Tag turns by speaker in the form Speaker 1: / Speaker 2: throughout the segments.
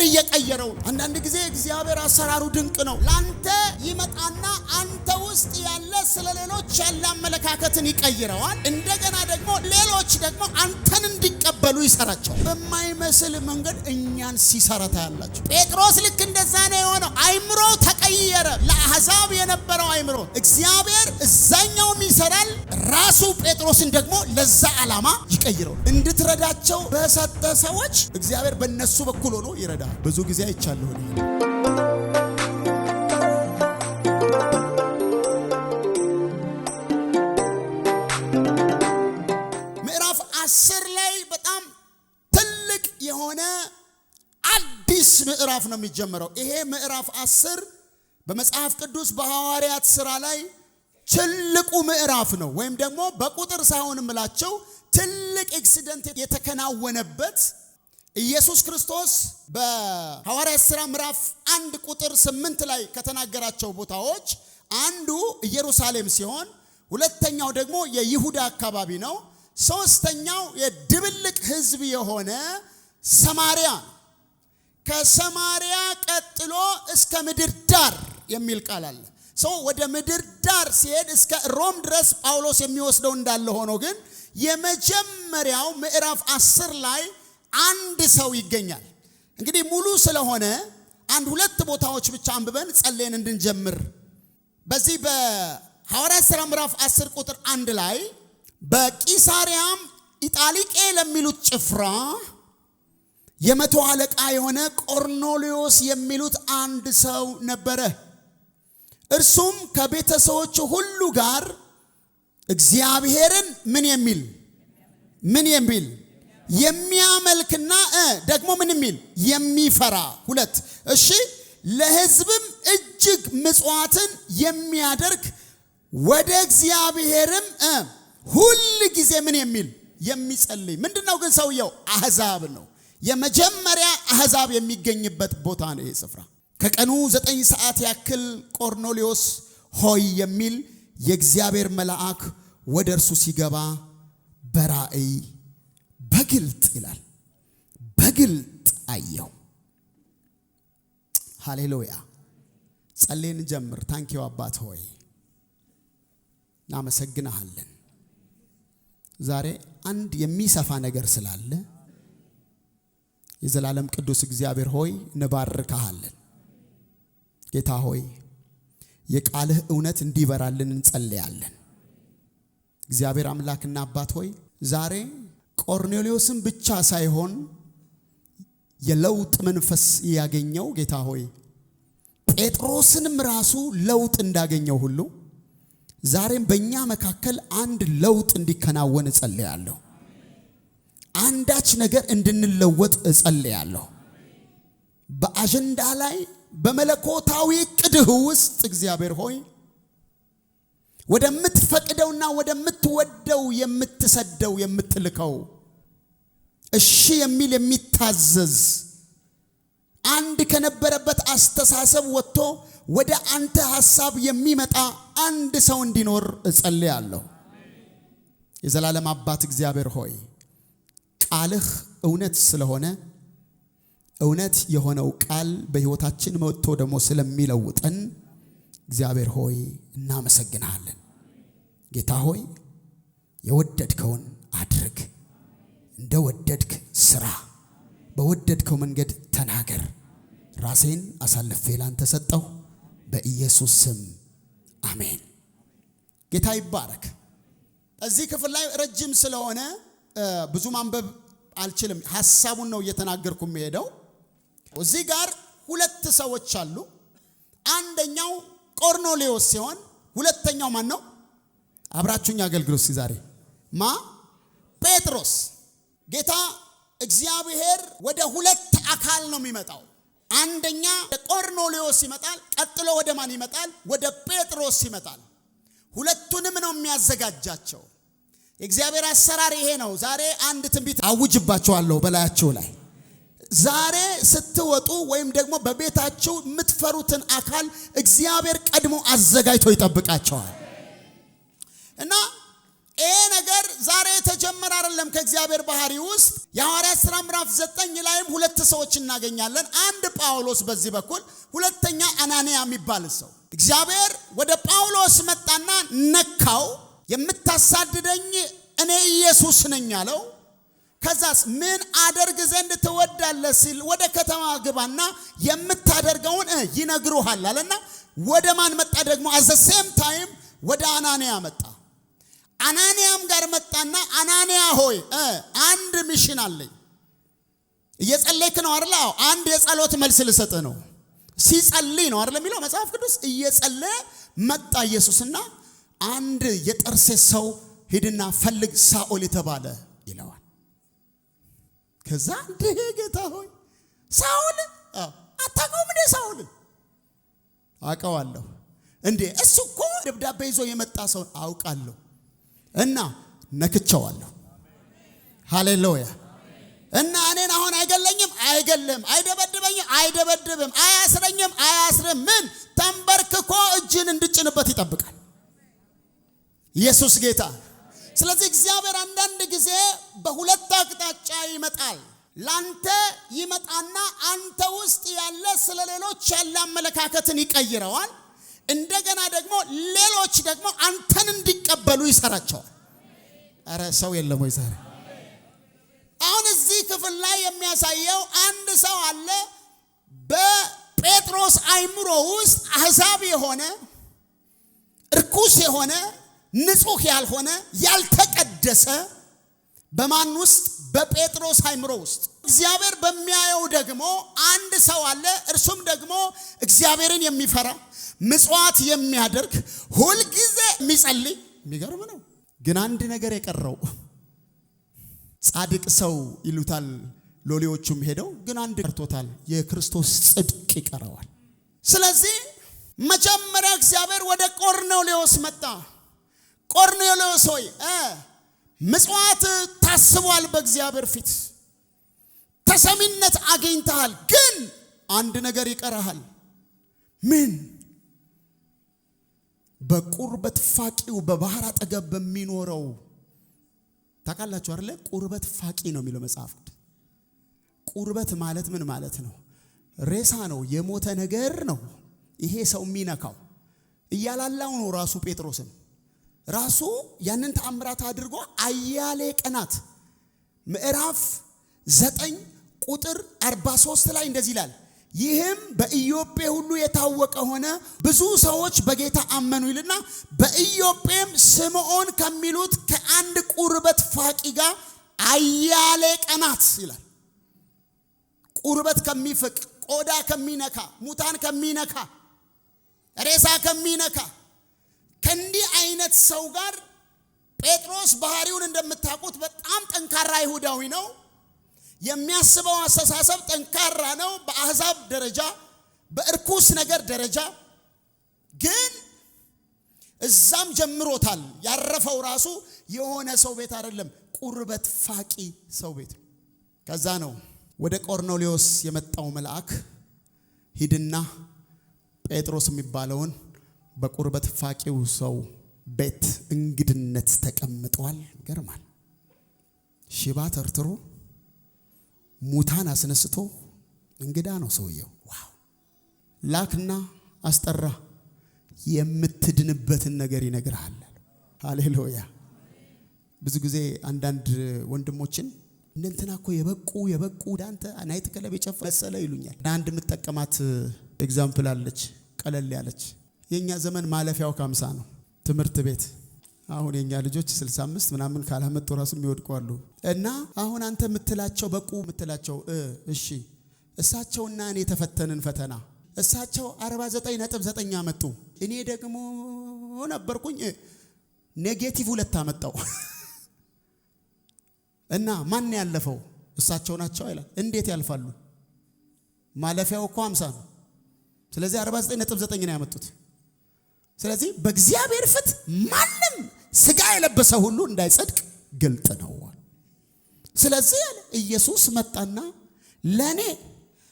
Speaker 1: ነገር እየቀየረው። አንዳንድ ጊዜ እግዚአብሔር አሰራሩ ድንቅ ነው። ላንተ ይመጣና አንተ ውስጥ ያለ ስለሌሎች ያለ አመለካከትን ይቀይረዋል። እንደገና ደግሞ ሌሎች ደግሞ አንተን እንዲቀበሉ ይሰራቸው በማይመስል መንገድ እኛን ሲሰራ ታያላችሁ። ጴጥሮስ ልክ እንደዛ ነው የሆነው። አይምሮ ተቀየረ። ለአሕዛብ የነበረው አይምሮ እግዚአብሔር እዛኛውም ይሰራል። ራሱ ጴጥሮስን ደግሞ ለዛ ዓላማ ይቀይረው። እንድትረዳቸው በሰጠ ሰዎች እግዚአብሔር በእነሱ በኩል ሆኖ ይረዳል። ብዙ ጊዜ አይቻለሁ። ምዕራፍ 10 ላይ በጣም ትልቅ የሆነ አዲስ ምዕራፍ ነው የሚጀምረው። ይሄ ምዕራፍ 10 በመጽሐፍ ቅዱስ በሐዋርያት ሥራ ላይ ትልቁ ምዕራፍ ነው። ወይም ደግሞ በቁጥር ሳይሆን ምላቸው ትልቅ ኢንሲደንት የተከናወነበት ኢየሱስ ክርስቶስ በሐዋርያት ሥራ ምዕራፍ 1 ቁጥር 8 ላይ ከተናገራቸው ቦታዎች አንዱ ኢየሩሳሌም ሲሆን፣ ሁለተኛው ደግሞ የይሁዳ አካባቢ ነው። ሶስተኛው የድብልቅ ሕዝብ የሆነ ሰማሪያ፣ ከሰማሪያ ቀጥሎ እስከ ምድር ዳር የሚል ቃል አለ። ሰው ወደ ምድር ዳር ሲሄድ እስከ ሮም ድረስ ጳውሎስ የሚወስደው እንዳለ ሆኖ ግን የመጀመሪያው ምዕራፍ 10 ላይ አንድ ሰው ይገኛል። እንግዲህ ሙሉ ስለሆነ አንድ ሁለት ቦታዎች ብቻ አንብበን ጸልየን እንድንጀምር። በዚህ በሐዋርያት ሥራ ምዕራፍ 10 ቁጥር 1 ላይ በቂሳሪያም ኢጣሊቄ ለሚሉት ጭፍራ የመቶ አለቃ የሆነ ቆርኔሌዎስ የሚሉት አንድ ሰው ነበረ። እርሱም ከቤተሰቦቹ ሁሉ ጋር እግዚአብሔርን ምን የሚል የሚያመልክና ደግሞ ምን የሚል የሚፈራ። ሁለት እሺ፣ ለሕዝብም እጅግ ምጽዋትን የሚያደርግ ወደ እግዚአብሔርም ሁል ጊዜ ምን የሚል የሚጸልይ። ምንድነው ግን ሰውየው? አሕዛብ ነው። የመጀመሪያ አሕዛብ የሚገኝበት ቦታ ነው ይሄ ስፍራ። ከቀኑ 9 ሰዓት ያክል ቆርኔሌዎስ ሆይ የሚል የእግዚአብሔር መልአክ ወደ እርሱ ሲገባ በራእይ በግልጥ ይላል፣ በግልጥ አየው። ሃሌሉያ። ጸልየን ጀምር። ታንኪው አባት ሆይ እናመሰግናለን። ዛሬ አንድ የሚሰፋ ነገር ስላለ የዘላለም ቅዱስ እግዚአብሔር ሆይ እንባርካለን። ጌታ ሆይ የቃልህ እውነት እንዲበራልን እንጸልያለን። እግዚአብሔር አምላክና አባት ሆይ ዛሬ ቆርኔሌዎስን ብቻ ሳይሆን የለውጥ መንፈስ ያገኘው ጌታ ሆይ ጴጥሮስንም ራሱ ለውጥ እንዳገኘው ሁሉ ዛሬም በእኛ መካከል አንድ ለውጥ እንዲከናወን እጸልያለሁ። አንዳች ነገር እንድንለወጥ እጸልያለሁ። በአጀንዳ ላይ በመለኮታዊ ዕቅድህ ውስጥ እግዚአብሔር ሆይ ወደምትፈቅደውና ወደምትወደው የምትሰደው የምትልከው እሺ የሚል የሚታዘዝ አንድ ከነበረበት አስተሳሰብ ወጥቶ ወደ አንተ ሐሳብ የሚመጣ አንድ ሰው እንዲኖር እጸልያለሁ። የዘላለም አባት እግዚአብሔር ሆይ ቃልህ እውነት ስለሆነ እውነት የሆነው ቃል በሕይወታችን መጥቶ ደግሞ ስለሚለውጠን እግዚአብሔር ሆይ እናመሰግናለን። ጌታ ሆይ የወደድከውን አድርግ፣ እንደወደድክ ስራ፣ በወደድከው መንገድ ተናገር። ራሴን አሳልፌ ላንተ ሰጠሁ፣ በኢየሱስ ስም አሜን። ጌታ ይባረክ። እዚህ ክፍል ላይ ረጅም ስለሆነ ብዙ ማንበብ አልችልም። ሐሳቡን ነው እየተናገርኩ የምሄደው። እዚህ ጋር ሁለት ሰዎች አሉ። አንደኛው ቆርኔሌዎስ ሲሆን ሁለተኛው ማን ነው? አብራችሁኝ አገልግሉ እስቲ ዛሬ ጴጥሮስ። ጌታ እግዚአብሔር ወደ ሁለት አካል ነው የሚመጣው። አንደኛ ቆርኔሌዎስ ይመጣል፣ ቀጥሎ ወደ ማን ይመጣል? ወደ ጴጥሮስ ይመጣል። ሁለቱንም ነው የሚያዘጋጃቸው። የእግዚአብሔር አሰራር ይሄ ነው። ዛሬ አንድ ትንቢት አውጅባቸዋለሁ በላያቸው ላይ። ዛሬ ስትወጡ ወይም ደግሞ በቤታችሁ የምትፈሩትን አካል እግዚአብሔር ቀድሞ አዘጋጅቶ ይጠብቃቸዋል። እና ይሄ ነገር ዛሬ የተጀመረ አይደለም ከእግዚአብሔር ባህሪ ውስጥ። የሐዋርያት ሥራ ምዕራፍ 9 ላይም ሁለት ሰዎች እናገኛለን። አንድ ጳውሎስ በዚህ በኩል፣ ሁለተኛ አናንያ የሚባል ሰው። እግዚአብሔር ወደ ጳውሎስ መጣና ነካው። የምታሳድደኝ እኔ ኢየሱስ ነኝ አለው። ከዛስ ምን አደርግ ዘንድ ትወዳለህ ሲል ወደ ከተማ ግባና የምታደርገውን ይነግሩሃል አለና ወደ ማን መጣ ደግሞ? at the same time ወደ አናንያ መጣ። አናንያም ጋር መጣና አናንያ ሆይ አንድ ሚሽን አለኝ። እየጸለይክ ነው አይደል? አዎ። አንድ የጸሎት መልስ ልሰጥ ነው። ሲጸልይ ነው አይደል የሚለው መጽሐፍ ቅዱስ። እየጸለየ መጣ ኢየሱስና አንድ የጠርሴስ ሰው ሂድና ፈልግ ሳኦል የተባለ ይለዋል። ከዛ እንደ ጌታ ሆይ ሳኦል አታውቀውም እንደ ሳኦል? አውቀዋለሁ። እንዴ እሱ እኮ ደብዳቤ ይዞ የመጣ ሰው አውቃለሁ እና ነክቼዋለሁ። ሃሌሉያ። እና እኔን አሁን አይገለኝም? አይገልም። አይደበድበኝም? አይደበድብም። አያስረኝም? አያስርም። ምን ተንበርክኮ እጅን እንድጭንበት ይጠብቃል። ኢየሱስ ጌታ። ስለዚህ እግዚአብሔር አንዳንድ ጊዜ በሁለት አቅጣጫ ይመጣል። ላንተ ይመጣና አንተ ውስጥ ያለ ስለሌሎች ያለ አመለካከትን ይቀይረዋል። እንደገና ደግሞ ሌሎች ደግሞ አንተን እንዲቀበሉ ይሰራቸዋል። አረ ሰው የለም ወይ ዛሬ? አሁን እዚህ ክፍል ላይ የሚያሳየው አንድ ሰው አለ በጴጥሮስ አይምሮ ውስጥ አሕዛብ የሆነ እርኩስ የሆነ ንጹህ ያልሆነ ያልተቀደሰ በማን ውስጥ? በጴጥሮስ አይምሮ ውስጥ። እግዚአብሔር በሚያየው ደግሞ አንድ ሰው አለ። እርሱም ደግሞ እግዚአብሔርን የሚፈራ ምጽዋት የሚያደርግ ሁል ጊዜ የሚጸልይ። የሚገርም ነው። ግን አንድ ነገር የቀረው ጻድቅ ሰው ይሉታል ሎሌዎቹም ሄደው፣ ግን አንድ ቀርቶታል። የክርስቶስ ጽድቅ ይቀረዋል። ስለዚህ መጀመሪያ እግዚአብሔር ወደ ቆርኔሌዎስ መጣ። ቆርኔሌዎስ ሆይ ምጽዋት ታስቧል በእግዚአብሔር ፊት፣ ተሰሚነት አግኝተሃል፣ ግን አንድ ነገር ይቀርሃል። ምን? በቁርበት ፋቂው በባህር አጠገብ በሚኖረው ታውቃላችሁ አይደል? ቁርበት ፋቂ ነው የሚለው መጽሐፍ። ቁርበት ማለት ምን ማለት ነው? ሬሳ ነው፣ የሞተ ነገር ነው። ይሄ ሰው የሚነካው እያላላው ነው። ራሱ ጴጥሮስን ራሱ ያንን ተአምራት አድርጎ አያሌ ቀናት ምዕራፍ 9 ቁጥር 43 ላይ እንደዚህ ይላል። ይህም በኢዮጴ ሁሉ የታወቀ ሆነ፣ ብዙ ሰዎች በጌታ አመኑ ይልና በኢዮጴም ስምዖን ከሚሉት ከአንድ ቁርበት ፋቂ ጋር አያሌ ቀናት ይላል። ቁርበት ከሚፍቅ፣ ቆዳ ከሚነካ፣ ሙታን ከሚነካ፣ ሬሳ ከሚነካ ከእንዲህ አይነት ሰው ጋር ጴጥሮስ ባህሪውን እንደምታውቁት በጣም ጠንካራ ይሁዳዊ ነው። የሚያስበው አስተሳሰብ ጠንካራ ነው። በአሕዛብ ደረጃ፣ በእርኩስ ነገር ደረጃ ግን እዛም ጀምሮታል። ያረፈው ራሱ የሆነ ሰው ቤት አይደለም፣ ቁርበት ፋቂ ሰው ቤት። ከዛ ነው ወደ ቆርኔሌዎስ የመጣው መልአክ ሂድና ጴጥሮስ የሚባለውን በቁርበት ፋቂው ሰው ቤት እንግድነት ተቀምጧል። ይገርማል። ሽባ ተርትሮ ሙታን አስነስቶ እንግዳ ነው ሰውየው። ዋው! ላክና አስጠራ፣ የምትድንበትን ነገር ይነግርሃል። ሃሌሉያ። ብዙ ብዙ ጊዜ ወንድሞችን እንትና እኮ የበቁ ዳንተ ናይት ክለብ የጨፈ መሰለ ይሉኛል። አንድ የምትጠቀማት ኤግዛምፕል አለች፣ ቀለል ያለች። የኛ ዘመን ማለፊያው 50 ነው። ትምህርት ቤት አሁን የኛ ልጆች 65 ምናምን ካላመጡ ራሱ የሚወድቁ አሉ። እና አሁን አንተ የምትላቸው በቁ የምትላቸው እሺ፣ እሳቸውና እኔ ተፈተንን ፈተና። እሳቸው 49.9 አመጡ፣ እኔ ደግሞ ነበርኩኝ ኔጌቲቭ 2 አመጣው። እና ማን ያለፈው? እሳቸው ናቸው አይላል። እንዴት ያልፋሉ? ማለፊያው እኮ 50 ነው። ስለዚህ 49.9 ነው ያመጡት። ስለዚህ በእግዚአብሔር ፊት ማንም ስጋ የለበሰ ሁሉ እንዳይጸድቅ ግልጥ ነው። ስለዚህ ኢየሱስ መጣና ለኔ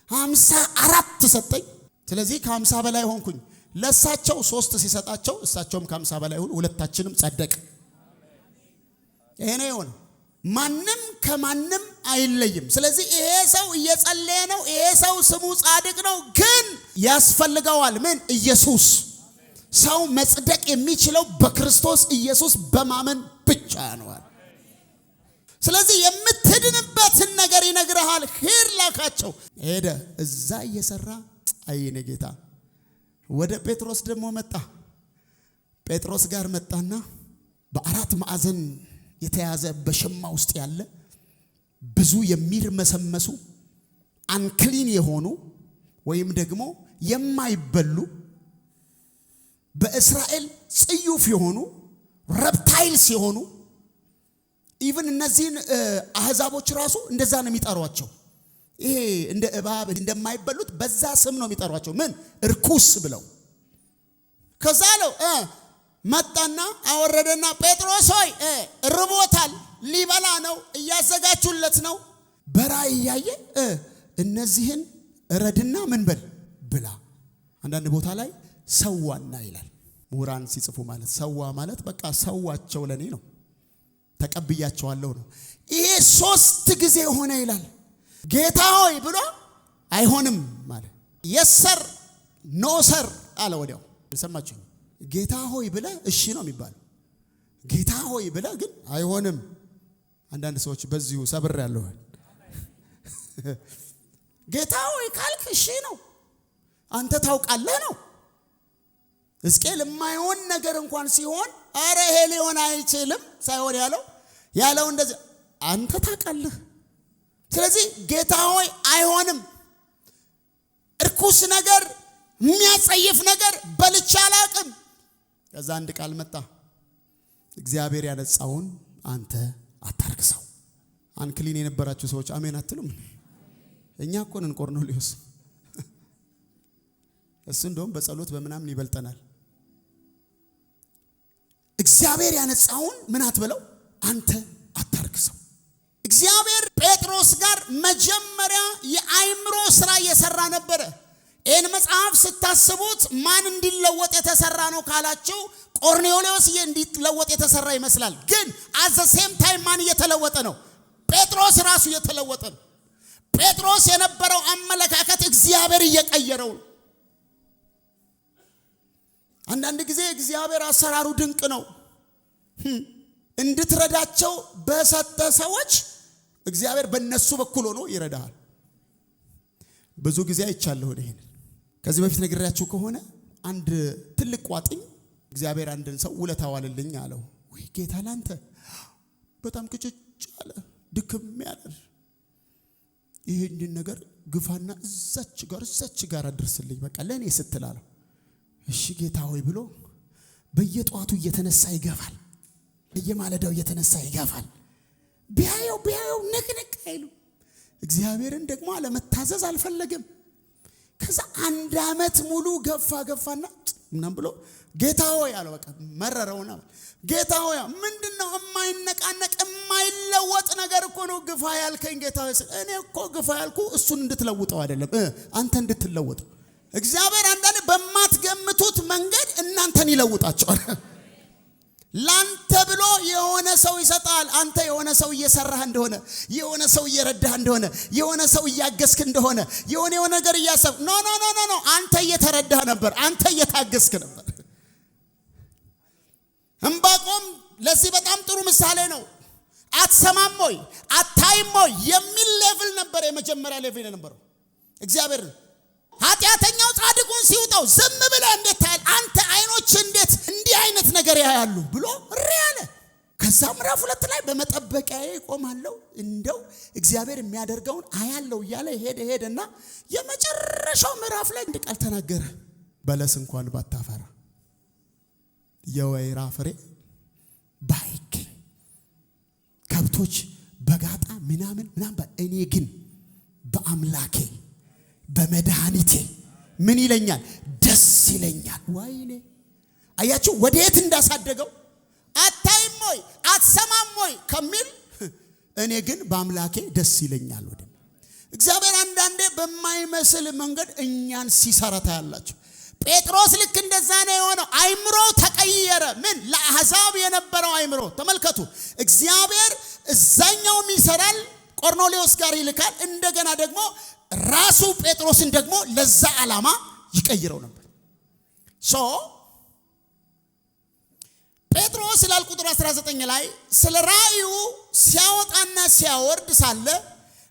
Speaker 1: 54 ሰጠኝ። ስለዚህ ከ50 በላይ ሆንኩኝ። ለሳቸው 3 ሲሰጣቸው እሳቸውም ከ50 በላይ ሆኑ፣ ሁለታችንም ጸደቅ። ይሄ ነው የሆነው። ማንም ከማንም አይለይም። ስለዚህ ይሄ ሰው እየጸለየ ነው። ይሄ ሰው ስሙ ጻድቅ ነው፣ ግን ያስፈልገዋል ምን? ኢየሱስ። ሰው መጽደቅ የሚችለው በክርስቶስ ኢየሱስ በማመን ብቻ ነው። ስለዚህ የምትድንበትን ነገር ይነግርሃል። ሂድ ላካቸው። ሄደ። እዛ እየሰራ አይኔ ጌታ ወደ ጴጥሮስ ደግሞ መጣ። ጴጥሮስ ጋር መጣና በአራት ማዕዘን የተያዘ በሸማ ውስጥ ያለ ብዙ የሚርመሰመሱ አንክሊን የሆኑ ወይም ደግሞ የማይበሉ በእስራኤል ጽዩፍ የሆኑ ረፕታይልስ የሆኑ ኢቭን እነዚህን አህዛቦች ራሱ እንደዛ ነው የሚጠሯቸው። ይሄ እንደ እባብ እንደማይበሉት በዛ ስም ነው የሚጠሯቸው። ምን? እርኩስ ብለው። ከዛ ነው መጣና አወረደና ጴጥሮስ ሆይ ርቦታል፣ ሊበላ ነው፣ እያዘጋጁለት ነው። በራእይ ያየ እነዚህን እረድና ምን በል ብላ። አንዳንድ ቦታ ላይ ሰዋና ይላል ምሁራን ሲጽፉ። ማለት ሰዋ ማለት በቃ ሰዋቸው ለኔ ነው፣ ተቀብያቸዋለሁ ነው። ይሄ 3 ጊዜ ሆነ ይላል። ጌታ ሆይ ብሎ አይሆንም ማለት የሰር ኖሰር አለ። ወዲያው ሰማችሁ? ጌታ ሆይ ብለ እሺ ነው የሚባለው። ጌታ ሆይ ብለ ግን አይሆንም። አንዳንድ ሰዎች በዚሁ ሰብር ያለው ጌታ ሆይ ካልክ እሺ ነው፣ አንተ ታውቃለህ ነው። ሕዝቅኤል የማይሆን ነገር እንኳን ሲሆን አረ ይሄ ሊሆን አይችልም ሳይሆን ያለው እንደዚህ አንተ ታውቃለህ። ስለዚህ ጌታ ሆይ አይሆንም፣ እርኩስ ነገር የሚያጸይፍ ነገር በልቻ አላቅም። ከዛ አንድ ቃል መጣ፣ እግዚአብሔር ያነጻውን አንተ አታርክሰው። አንክሊን የነበራችሁ ሰዎች አሜን አትሉም? እኛ እኮ ነን ቆርኔሌዎስ። እሱ እንደውም በጸሎት በመናምን ይበልጠናል። እግዚአብሔር ያነጻውን ምን አትበለው አንተ አታርክሰው። እግዚአብሔር ጴጥሮስ ጋር መጀመሪያ የአይምሮ ስራ እየሰራ ነበረ። ይህን መጽሐፍ ስታስቡት ማን እንዲለወጥ የተሰራ ነው ካላችሁ ቆርኔሌዎስ እንዲለወጥ የተሰራ ይመስላል። ግን አት ዘ ሴም ታይም ማን እየተለወጠ ነው? ጴጥሮስ ራሱ እየተለወጠ ነው። ጴጥሮስ የነበረው አመለካከት እግዚአብሔር እየቀየረው ነው። አንዳንድ ጊዜ እግዚአብሔር አሰራሩ ድንቅ ነው። እንድትረዳቸው በሰጠ ሰዎች እግዚአብሔር በእነሱ በኩል ሆኖ ይረዳሃል። ብዙ ጊዜ አይቻለሁ ይሄን። ከዚህ በፊት ነግሬያችሁ ከሆነ አንድ ትልቅ ቋጥኝ እግዚአብሔር አንድን ሰው ውለታ ዋለልኝ አለው። ወይ ጌታ ላንተ በጣም ቅጭጭ አለ፣ ድክም ያለ ይሄን ነገር ግፋና እዛች ጋር አድርስልኝ በቃ ለኔ ስትል አለው። እሺ ጌታ ሆይ ብሎ በየጧቱ እየተነሳ ይገፋል፣ በየማለዳው እየተነሳ ይገፋል። ቢያየው ንቅንቅ አይሉ። እግዚአብሔርን ደግሞ አለመታዘዝ አልፈለገም። ከዛ 1 ዓመት ሙሉ ገፋና ምናም ብሎ ጌታ ሆይ አለው። በቃ መረረውና ጌታ ሆይ ምንድነው የማይነቃነቅ የማይለወጥ ነገር እኮ ነው ግፋ ያልከኝ ጌታ ሆይ። እኔ እኮ ግፋ ያልኩ እሱን እንድትለውጠው አይደለም አንተ እንድትለወጥ። እግዚአብሔር አንዳንዴ በማትገምቱት መንገድ እናንተን ይለውጣቸዋል። ላንተ ብሎ የሆነ ሰው ይሰጣል። አንተ የሆነ ሰው እየሰራህ እንደሆነ፣ የሆነ ሰው እየረዳህ እንደሆነ፣ የሆነ ሰው እያገስክ እንደሆነ፣ የሆነ ነገር እያሰብ ኖ አንተ እየተረዳህ ነበር፣ አንተ እየታገስክ ነበር። ዕንባቆም ለዚህ በጣም ጥሩ ምሳሌ ነው። አትሰማም ወይ አታይም ወይ የሚል ሌቭል ነበር፣ የመጀመሪያ ሌቭል ነበረው። እግዚአብሔር ኃጢአተኛው ጻድቁን ሲውጣው ዝም ብለህ እንዴት ታያለህ? አንተ አይኖች እንዴት እንዲህ አይነት ነገር ያያሉ ብሎ ሪያለ። ከዛ ምዕራፍ 2 ላይ በመጠበቂያዬ ቆማለሁ እንደው እግዚአብሔር የሚያደርገውን አያለው እያለ ሄደና የመጨረሻው ምዕራፍ ላይ እንደ ቃል ተናገረ። በለስ እንኳን ባታፈራ የወይራ ፍሬ ባይገኝ ከብቶች በጋጣ ምናምን እኔ ግን በአምላኬ በመድኃኒቴ ምን ይለኛል? ደስ ይለኛል። ወይኔ አያችሁ ወዴት እንዳሳደገው። አታይም ወይ አትሰማም ወይ ከሚል እኔ ግን በአምላኬ ደስ ይለኛል። ወደ እግዚአብሔር አንዳንዴ በማይመስል መንገድ እኛን ሲሰራ ታያላችሁ። ጴጥሮስ ልክ እንደዛ ነው የሆነው። አይምሮ ተቀየረ። ምን ለአሕዛብ የነበረው አይምሮ ተመልከቱ። እግዚአብሔር እዛኛውም ይሰራል፣ ቆርኔሌዎስ ጋር ይልካል። እንደገና ደግሞ ራሱ ጴጥሮስን ደግሞ ለዛ ዓላማ ይቀይረው ነበር። ጴጥሮስ ይላል ቁጥር 19 ላይ ስለ ራእዩ ሲያወጣና ሲያወርድ ሳለ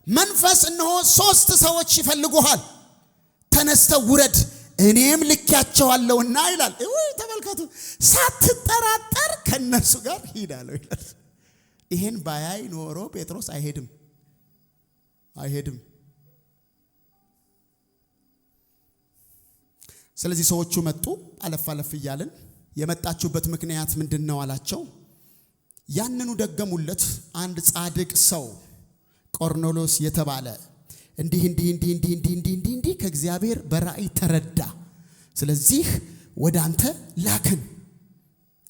Speaker 1: መንፈስ እነሆ 3 ሰዎች ይፈልጉሃል፣ ተነስተው ውረድ እኔም ልኬያቸዋለሁና ይላል። ተመልከቱ፣ ሳትጠራጠር ከነሱ ጋር ሂዳለሁ ይላል። ይሄን ባያይ ኖሮ ጴጥሮስ አይሄድም። ስለዚህ ሰዎቹ መጡ። አለፍ አለፍ እያልን የመጣችሁበት ምክንያት ምንድነው አላቸው። ያንኑ ደገሙለት። አንድ ጻድቅ ሰው ቆርኔሌዎስ የተባለ እንዲህ ከእግዚአብሔር በራእይ ተረዳ፣ ስለዚህ ወደ አንተ ላከን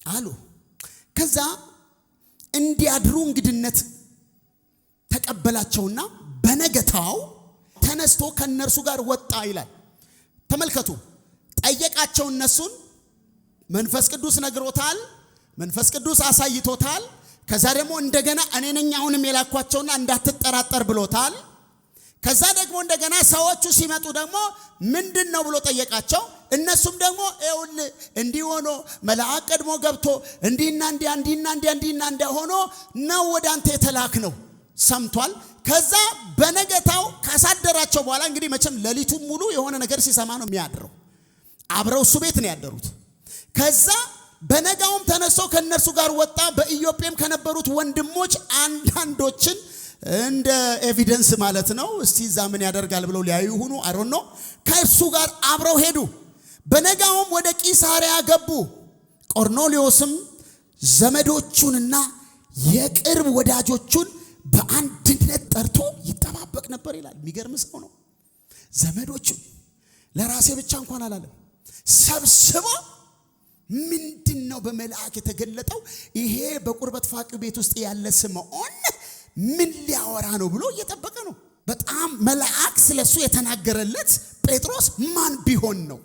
Speaker 1: አሉ። ከዛ እንዲያድሩ እንግድነት ተቀበላቸውና በነገታው ተነስቶ ከነርሱ ጋር ወጣ ይላል። ተመልከቱ፣ ጠየቃቸው እነሱን። መንፈስ ቅዱስ ነግሮታል፣ መንፈስ ቅዱስ አሳይቶታል። ከዛ ደግሞ እንደገና እኔ ነኝ አሁንም የላኳቸውና እንዳትጠራጠር ብሎታል። ከዛ ደግሞ እንደገና ሰዎቹ ሲመጡ ደግሞ ምንድነው ብሎ ጠየቃቸው። እነሱም ደግሞ እንዲህ ሆኖ መልአክ ቀድሞ ገብቶ እንዲህና እንዲያ ሆኖ ነው ወደ አንተ የተላክ ነው ሰምቷል። ከዛ በነገታው ካሳደራቸው በኋላ እንግዲህ መቼም ሌሊቱን ሙሉ የሆነ ነገር ሲሰማ ነው የሚያድረው። አብረው እሱ ቤት ነው ያደሩት። ከዛ በነጋውም ተነስቶ ከነርሱ ጋር ወጣ። በኢዮጴም ከነበሩት ወንድሞች አንዳንዶችን እንደ ኤቪደንስ ማለት ነው፣ እስቲ እዛ ምን ያደርጋል ብለው ሊያዩ ሆኑ አሮን ነው፣ ከእሱ ጋር አብረው ሄዱ። በነጋውም ወደ ቂሳሪያ ገቡ። ቆርኔሌዎስም ዘመዶቹንና የቅርብ ወዳጆቹን በአንድነት ጠርቶ ይጠባበቅ ነበር ይላል። የሚገርም ሰው ነው። ዘመዶቹን ለራሴ ብቻ እንኳን አላለም፣ ሰብስቦ ምንድነው በመልአክ የተገለጠው ይሄ በቁርበት ፋቅ ቤት ውስጥ ያለ ስምዖን ምን ሊያወራ ነው ብሎ እየጠበቀ ነው። በጣም መልአክ ስለሱ የተናገረለት ጴጥሮስ ማን ቢሆን ነው?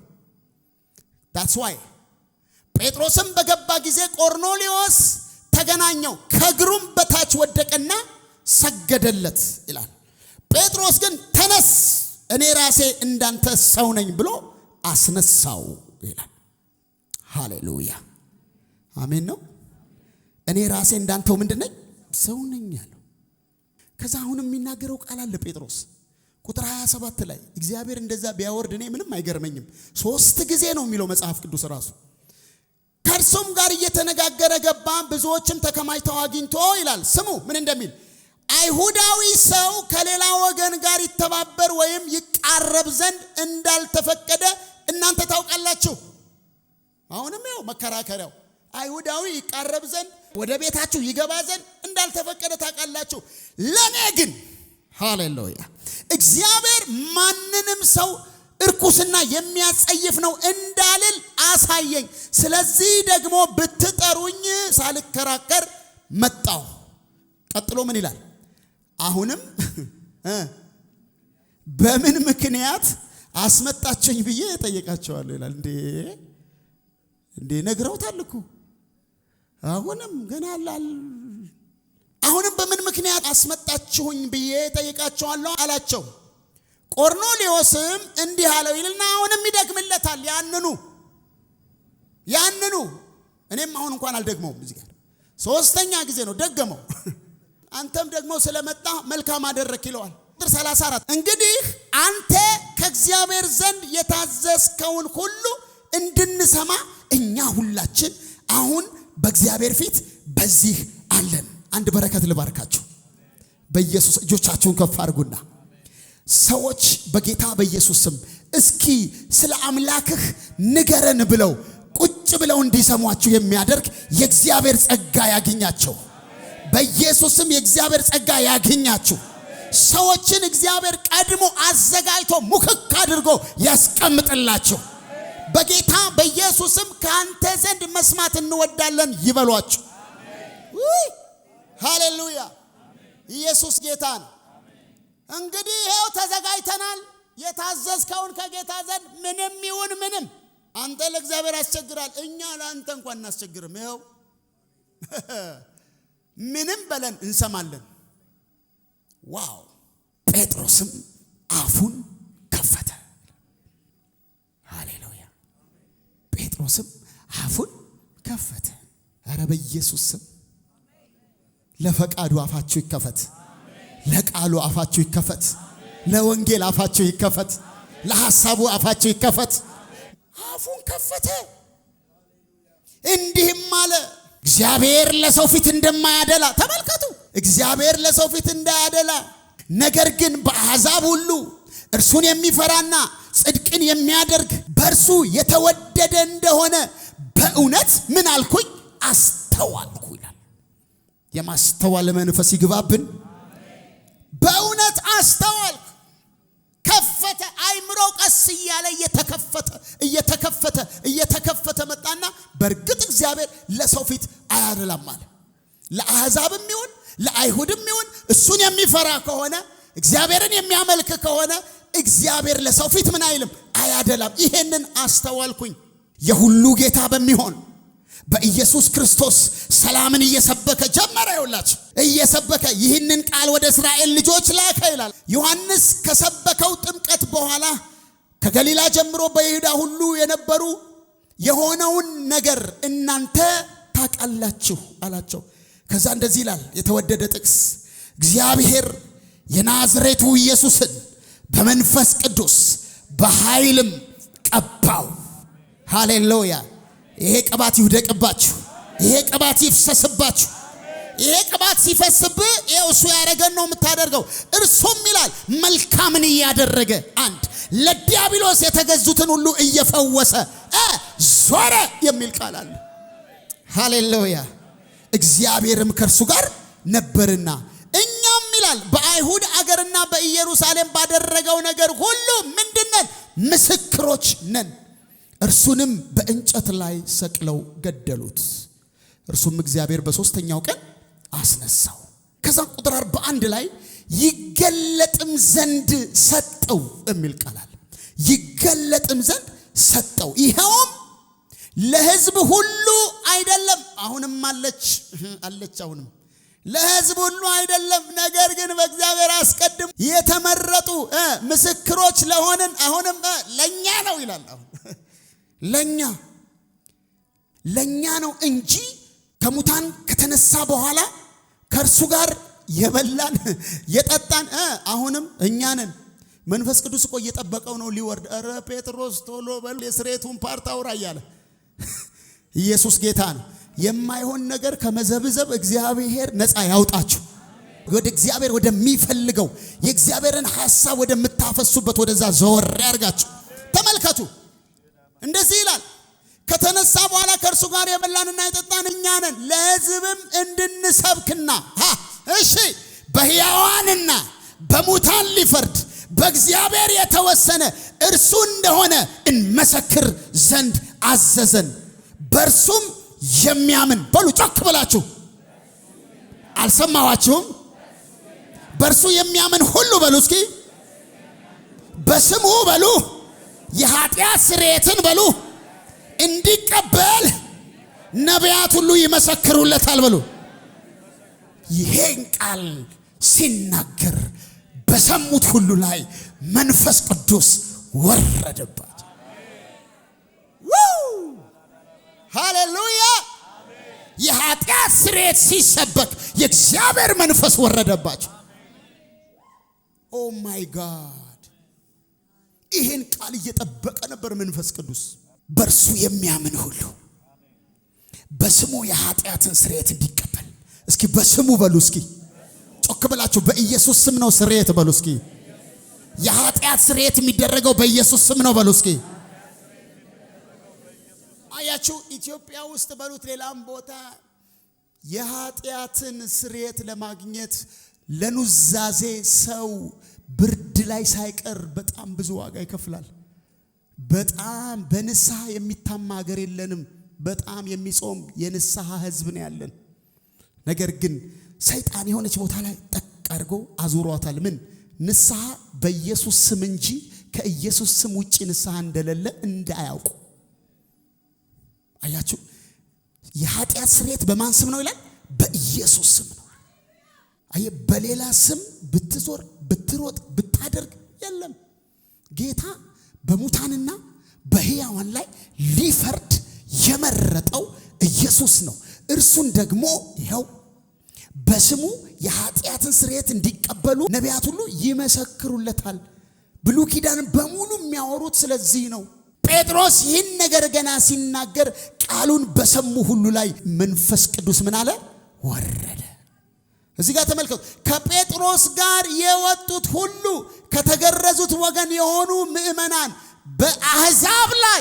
Speaker 1: that's why ጴጥሮስም በገባ ጊዜ ቆርኔሌዎስ ተገናኘው፣ ከእግሩም በታች ወደቀና ሰገደለት ይላል። ጴጥሮስ ግን ተነስ እኔ ራሴ እንዳንተ ሰው ነኝ ብሎ አስነሳው ይላል። ሃሌሉያ አሜን ነው። እኔ ራሴ እንዳንተው ምንድነኝ? ሰው ነኝ ያለው። ከዛ አሁንም የሚናገረው ቃል አለ ጴጥሮስ ቁጥር 27 ላይ እግዚአብሔር እንደዛ ቢያወርድ እኔ ምንም አይገርመኝም። 3 ጊዜ ነው የሚለው መጽሐፍ ቅዱስ ራሱ። ከእርሱም ጋር እየተነጋገረ ገባ፣ ብዙዎችም ተከማችተው አግኝቶ ይላል። ስሙ ምን እንደሚል፣ አይሁዳዊ ሰው ከሌላ ወገን ጋር ይተባበር ወይም ይቃረብ ዘንድ እንዳልተፈቀደ እናንተ ታውቃላችሁ። አሁንም ያው መከራከሪያው አይሁዳዊ ይቃረብ ዘንድ ወደ ቤታችሁ ይገባ ዘንድ እንዳልተፈቀደ ታውቃላችሁ። ለኔ ግን ሃሌሉያ እግዚአብሔር ማንንም ሰው እርኩስና የሚያጸይፍ ነው እንዳልል አሳየኝ። ስለዚህ ደግሞ ብትጠሩኝ ሳልከራከር መጣሁ። ቀጥሎ ምን ይላል? አሁንም በምን ምክንያት አስመጣችኝ ብዬ ጠየቃቸዋለሁ ይላል። እንዴ ነግረውታል እኮ። አሁንም ገና አሁንም በምን ምክንያት አስመጣችሁኝ ብዬ ጠይቃቸዋለሁ አላቸው። ቆርኔሌዎስም እንዲህ አለው ይልና አሁንም ይደግምለታል። ያንኑ እኔም አሁን እንኳን አልደግመውም። እዚህ ጋር 3ኛ ጊዜ ነው ደገመው። አንተም ደግሞ ስለመጣ መልካም አደረክ ይለዋል። ቁጥር 34 እንግዲህ አንተ ከእግዚአብሔር ዘንድ የታዘዝከውን ሁሉ እንድንሰማ እኛ ሁላችን አሁን በእግዚአብሔር ፊት በዚህ አለን። አንድ በረከት ልባርካችሁ በኢየሱስ። እጆቻችሁን ከፍ አድርጉና ሰዎች በጌታ በኢየሱስ ስም እስኪ ስለ አምላክህ ንገረን ብለው ቁጭ ብለው እንዲሰሟችሁ የሚያደርግ የእግዚአብሔር ጸጋ ያገኛቸው። በኢየሱስም የእግዚአብሔር ጸጋ ያገኛችሁ። ሰዎችን እግዚአብሔር ቀድሞ አዘጋጅቶ ሙክክ አድርጎ ያስቀምጥላችሁ። በጌታ በኢየሱስም ካንተ ዘንድ መስማት እንወዳለን ይበሏችሁ። ሃሌሉያ ኢየሱስ ጌታ ነው። እንግዲህ ይሄው ተዘጋጅተናል። የታዘዝከውን ከጌታ ዘንድ ምንም ይሁን ምንም አንተ ለእግዚአብሔር አስቸግራል፣ እኛ ለአንተ እንኳን እናስቸግርም። ይኸው ምንም በለን እንሰማለን። ዋው! ጴጥሮስም አፉን ከፈተ። ሃሌሉያ! ጴጥሮስም አፉን ከፈተ። ኧረ በኢየሱስ ስም ለፈቃዱ አፋችሁ ይከፈት፣ ለቃሉ አፋችሁ ይከፈት፣ ለወንጌል አፋችሁ ይከፈት፣ ለሐሳቡ አፋችሁ ይከፈት። አፉን ከፈተ። እንዲህም አለ፣ እግዚአብሔር ለሰው ፊት እንደማያደላ ተመልከቱ። እግዚአብሔር ለሰው ፊት እንዳያደላ፣ ነገር ግን በአሕዛብ ሁሉ እርሱን የሚፈራና ጽድቅን የሚያደርግ በእርሱ የተወደደ እንደሆነ በእውነት ምን አልኩኝ? አስተዋልኩ ይላል። የማስተዋል መንፈስ ይግባብን። በእውነት አስተዋልኩ። ከፈተ። አይምሮ ቀስ እያለ እየተከፈተ መጣና በእርግጥ እግዚአብሔር ለሰው ፊት አያደላም አለ። ለአሕዛብም ይሁን ለአይሁድም ይሁን እሱን የሚፈራ ከሆነ እግዚአብሔርን የሚያመልክ ከሆነ እግዚአብሔር ለሰው ፊት ምን አይልም? አያደላም። ይሄንን አስተዋልኩኝ። የሁሉ ጌታ በሚሆን በኢየሱስ ክርስቶስ ሰላምን እየሰበከ ጀመረ። ይውላችሁ እየሰበከ ይህንን ቃል ወደ እስራኤል ልጆች ላከ ይላል። ዮሐንስ ከሰበከው ጥምቀት በኋላ ከገሊላ ጀምሮ በይሁዳ ሁሉ የነበሩ የሆነውን ነገር እናንተ ታውቃላችሁ አላቸው። ከዛ እንደዚህ ይላል የተወደደ ጥቅስ፣ እግዚአብሔር የናዝሬቱ ኢየሱስን በመንፈስ ቅዱስ በኃይልም ቀባው። ሃሌሉያ! ይሄ ቅባት ይውደቅባችሁ። ይሄ ቅባት ይፍሰስባችሁ። ይሄ ቅባት ሲፈስብህ ይሄው እሱ ያደረገን ነው የምታደርገው። እርሱም ይላል መልካምን እያደረገ አንድ ለዲያብሎስ የተገዙትን ሁሉ እየፈወሰ ዞረ የሚል ቃል አለ። ሃሌሉያ! እግዚአብሔርም ከእርሱ ጋር ነበርና እኛም ይላል በአይሁድ አገርና በኢየሩሳሌም ባደረገው ነገር ሁሉ ምንድነን? ምስክሮች ነን። እርሱንም በእንጨት ላይ ሰቅለው ገደሉት። እርሱም እግዚአብሔር በሶስተኛው ቀን አስነሳው። ከዛ ቁጥር 41 ላይ ይገለጥም ዘንድ ሰጠው የሚል ቃል አለ። ይገለጥም ዘንድ ሰጠው። ይሄውም ለሕዝብ ሁሉ አይደለም። አሁንም አለች አሁንም ለሕዝብ ሁሉ አይደለም፣ ነገር ግን በእግዚአብሔር አስቀድሞ የተመረጡ ምስክሮች ለሆንን አሁንም ለኛ ነው ይላል። አሁን ለኛ ነው እንጂ ከሙታን ከተነሳ በኋላ ከእርሱ ጋር የበላን የጠጣን አሁንም እኛ ነን። መንፈስ ቅዱስ እኮ እየጠበቀው ነው ሊወርድ። ኧረ ጴጥሮስ ቶሎ በል የስሬቱን ፓርት አውራ እያለ ኢየሱስ ጌታ ነው። የማይሆን ነገር ከመዘብዘብ እግዚአብሔር ነፃ ያውጣችሁ። ወደ እግዚአብሔር ወደሚፈልገው የእግዚአብሔርን ሐሳብ ወደምታፈሱበት ወደዛ ዘወር ያርጋችሁ። ተመልከቱ እንደዚህ ይላል፣ ከተነሳ በኋላ ከእርሱ ጋር የበላንና የጠጣን እኛ ነን፣ ለሕዝብም እንድንሰብክና እሺ በሕያዋንና በሙታን ሊፈርድ በእግዚአብሔር የተወሰነ እርሱ እንደሆነ እንመሰክር ዘንድ አዘዘን። በእርሱም የሚያምን በሉ ጮክ ብላችሁ፣ አልሰማዋችሁም? በእርሱ የሚያምን ሁሉ በሉ እስኪ በስሙ በሉ የኃጢአት ስርየትን በሉ እንዲቀበል ነቢያት ሁሉ ይመሰክሩለታል በሉ። ይሄን ቃል ሲናገር በሰሙት ሁሉ ላይ መንፈስ ቅዱስ ወረደባቸው። ሃሌሉያ! የኃጢአት ስርየት ሲሰበክ የእግዚአብሔር መንፈስ ወረደባቸው። ኦ ማይ ጋድ! ይሄን ቃል እየጠበቀ ነበር መንፈስ ቅዱስ። በእርሱ የሚያምን ሁሉ በስሙ የኃጢአትን ስርየት እንዲቀበል። እስኪ በስሙ በሉ እስኪ ጮክ ብላችሁ፣ በኢየሱስ ስም ነው ስርየት በሉ እስኪ። የኃጢአት ስርየት የሚደረገው በኢየሱስ ስም ነው በሉ እስኪ። አያችሁ ኢትዮጵያ ውስጥ በሉት ሌላም ቦታ የኃጢአትን ስርየት ለማግኘት ለኑዛዜ ሰው ብርድ ላይ ሳይቀር በጣም ብዙ ዋጋ ይከፍላል። በጣም በንስሐ የሚታማ ሀገር የለንም። በጣም የሚጾም የንስሐ ህዝብ ነው ያለን። ነገር ግን ሰይጣን የሆነች ቦታ ላይ ጠቅ አድርጎ አዙሯታል። ምን? ንስሐ በኢየሱስ ስም እንጂ ከኢየሱስ ስም ውጪ ንስሐ እንደሌለ እንዳያውቁ። አያችሁ የኃጢአት ስርየት በማን ስም ነው ይላል? በኢየሱስ ስም ነው። አየ በሌላ ስም ብትዞር ብትሮጥ ብታደርግ የለም። ጌታ በሙታንና በሕያዋን ላይ ሊፈርድ የመረጠው ኢየሱስ ነው። እርሱን ደግሞ ይኸው በስሙ የኃጢአትን ስርየት እንዲቀበሉ ነቢያት ሁሉ ይመሰክሩለታል። ብሉይ ኪዳንን በሙሉ የሚያወሩት ስለዚህ ነው። ጴጥሮስ ይህን ነገር ገና ሲናገር ቃሉን በሰሙ ሁሉ ላይ መንፈስ ቅዱስ ምን አለ? ወረደ። እዚህ ጋር ተመልከቱ። ከጴጥሮስ ጋር የወጡት ሁሉ ከተገረዙት ወገን የሆኑ ምእመናን በአሕዛብ ላይ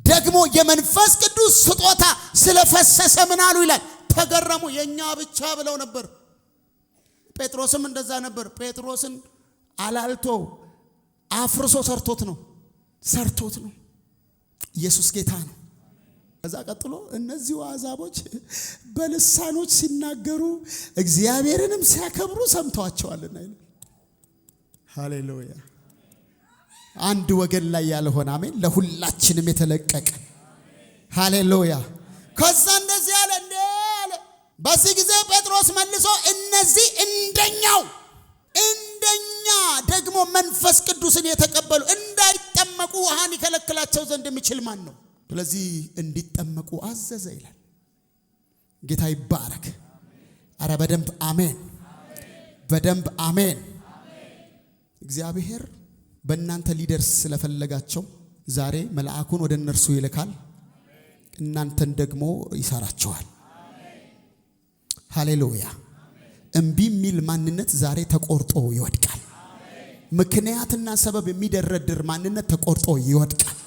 Speaker 1: ደግሞ የመንፈስ ቅዱስ ስጦታ ስለፈሰሰ ምን አሉ ይላል? ተገረሙ። የኛ ብቻ ብለው ነበር። ጴጥሮስም እንደዛ ነበር። ጴጥሮስን አላልቶ አፍርሶ ሰርቶት ነው። ኢየሱስ ጌታ ነው። ከዛ ቀጥሎ እነዚህ አሕዛቦች በልሳኖች ሲናገሩ እግዚአብሔርንም ሲያከብሩ ሰምተዋቸዋልና ይላል። ሃሌሉያ። አንድ ወገን ላይ ያልሆነ አሜን፣ ለሁላችንም የተለቀቀ ሃሌሉያ። ከዛ እንደዚህ አለ እንዴ አለ። በዚህ ጊዜ ጴጥሮስ መልሶ እነዚህ እንደኛ ደግሞ መንፈስ ቅዱስን የተቀበሉ እንዳይጠመቁ ውሃን ይከለክላቸው ዘንድ የሚችል ማን ነው? ስለዚህ እንዲጠመቁ አዘዘ ይላል። ጌታ ይባረክ። አረ በደንብ አሜን፣ በደንብ አሜን። እግዚአብሔር በእናንተ ሊደርስ ስለፈለጋቸው ዛሬ መልአኩን ወደ እነርሱ ይልካል፣ እናንተን ደግሞ ይሰራቸዋል። ሃሌሉያ። እምቢ የሚል ማንነት ዛሬ ተቆርጦ ይወድቃል። ምክንያትና ሰበብ የሚደረድር ማንነት ተቆርጦ ይወድቃል።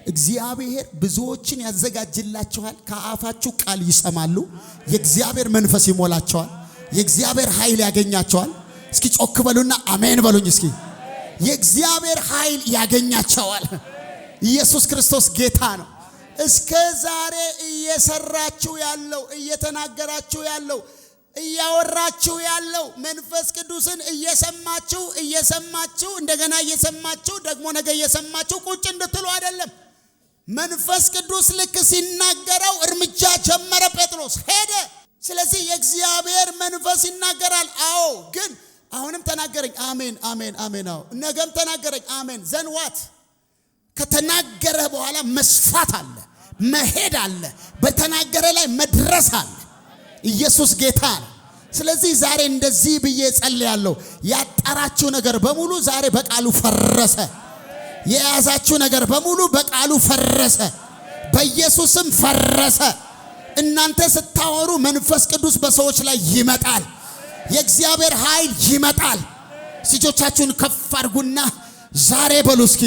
Speaker 1: እግዚአብሔር ብዙዎችን ያዘጋጅላቸዋል። ከአፋችሁ ቃል ይሰማሉ። የእግዚአብሔር መንፈስ ይሞላቸዋል። የእግዚአብሔር ኃይል ያገኛቸዋል። እስኪ ጮክ በሉና አሜን በሉኝ። እስኪ የእግዚአብሔር ኃይል ያገኛቸዋል። ኢየሱስ ክርስቶስ ጌታ ነው። እስከ ዛሬ እየሰራችሁ ያለው እየተናገራችሁ ያለው እያወራችሁ ያለው መንፈስ ቅዱስን እየሰማችሁ እንደገና እየሰማችሁ ደግሞ ነገ እየሰማችሁ ቁጭ እንድትሉ አይደለም። መንፈስ ቅዱስ ልክ ሲናገረው እርምጃ ጀመረ። ጴጥሮስ ሄደ። ስለዚህ የእግዚአብሔር መንፈስ ይናገራል። አዎ፣ ግን አሁንም ተናገረኝ። አሜን አሜን አሜን። አዎ፣ ነገም ተናገረኝ። አሜን። ዘንዋት ከተናገረ በኋላ መስፋት አለ፣ መሄድ አለ፣ በተናገረ ላይ መድረስ አለ። ኢየሱስ ጌታ ነው። ስለዚህ ዛሬ እንደዚህ ብዬ ጸልያለሁ። ያጠራችሁ ነገር በሙሉ ዛሬ በቃሉ ፈረሰ። የያዛችሁ ነገር በሙሉ በቃሉ ፈረሰ። በኢየሱስም ፈረሰ። እናንተ ስታወሩ መንፈስ ቅዱስ በሰዎች ላይ ይመጣል። የእግዚአብሔር ኃይል ይመጣል። እጆቻችሁን ከፍ አድርጉና ዛሬ በሉ እስኪ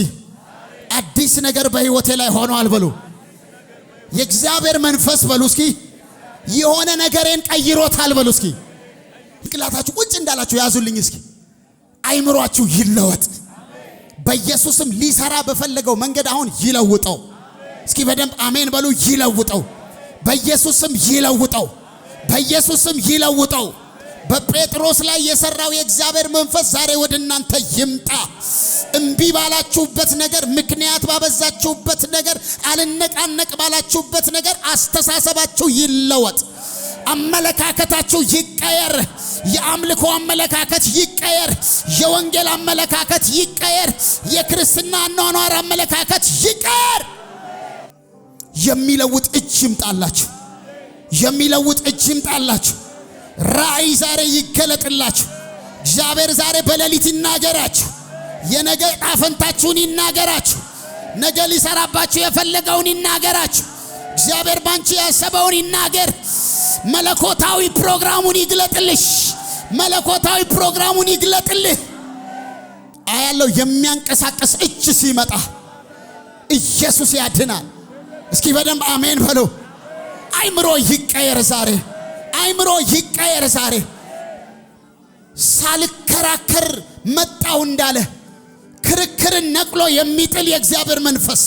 Speaker 1: አዲስ ነገር በሕይወቴ ላይ ሆኗል በሉ። የእግዚአብሔር መንፈስ በሉ እስኪ የሆነ ነገሬን ቀይሮታል በሉ እስኪ። እንቅላታችሁ ቁጭ እንዳላችሁ ያዙልኝ እስኪ። አይምሯችሁ ይለወጥ በኢየሱስም። ሊሰራ በፈለገው መንገድ አሁን ይለውጠው። እስኪ በደንብ አሜን በሉ። ይለውጠው በኢየሱስም፣ ይለውጠው በኢየሱስም፣ ይለውጠው። በጴጥሮስ ላይ የሰራው የእግዚአብሔር መንፈስ ዛሬ ወደ እናንተ ይምጣ። እምቢ ባላችሁበት ነገር፣ ምክንያት ባበዛችሁበት ነገር፣ አልነቃነቅ ባላችሁበት ነገር አስተሳሰባችሁ ይለወጥ። አመለካከታችሁ ይቀየር። የአምልኮ አመለካከት ይቀየር። የወንጌል አመለካከት ይቀየር። የክርስትና አኗኗር አመለካከት ይቀየር። የሚለውጥ እጅ ይምጣላችሁ። የሚለውጥ እጅ ይምጣላችሁ። ራእይ ዛሬ ይገለጥላችሁ። እግዚአብሔር ዛሬ በሌሊት ይናገራችሁ። የነገ ጣፈንታችሁን ይናገራችሁ። ነገ ሊሰራባችሁ የፈለገውን ይናገራችሁ። እግዚአብሔር ባንቺ ያሰበውን ይናገር። መለኮታዊ ፕሮግራሙን ይግለጥልሽ። መለኮታዊ ፕሮግራሙን ይግለጥልህ። አያለው የሚያንቀሳቀስ እጅ ሲመጣ ኢየሱስ ያድናል። እስኪ በደንብ አሜን በሉ። አይምሮ ይቀየር ዛሬ። አይምሮ ይቀየር ዛሬ። ሳልከራከር መጣው እንዳለ ክርክርን ነቅሎ የሚጥል የእግዚአብሔር መንፈስ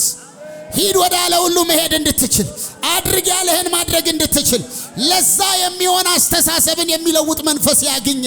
Speaker 1: ሂድ ወደ አለ ሁሉ መሄድ እንድትችል፣ አድርግ ያለህን ማድረግ እንድትችል፣ ለዛ የሚሆን አስተሳሰብን የሚለውጥ መንፈስ ያግኘ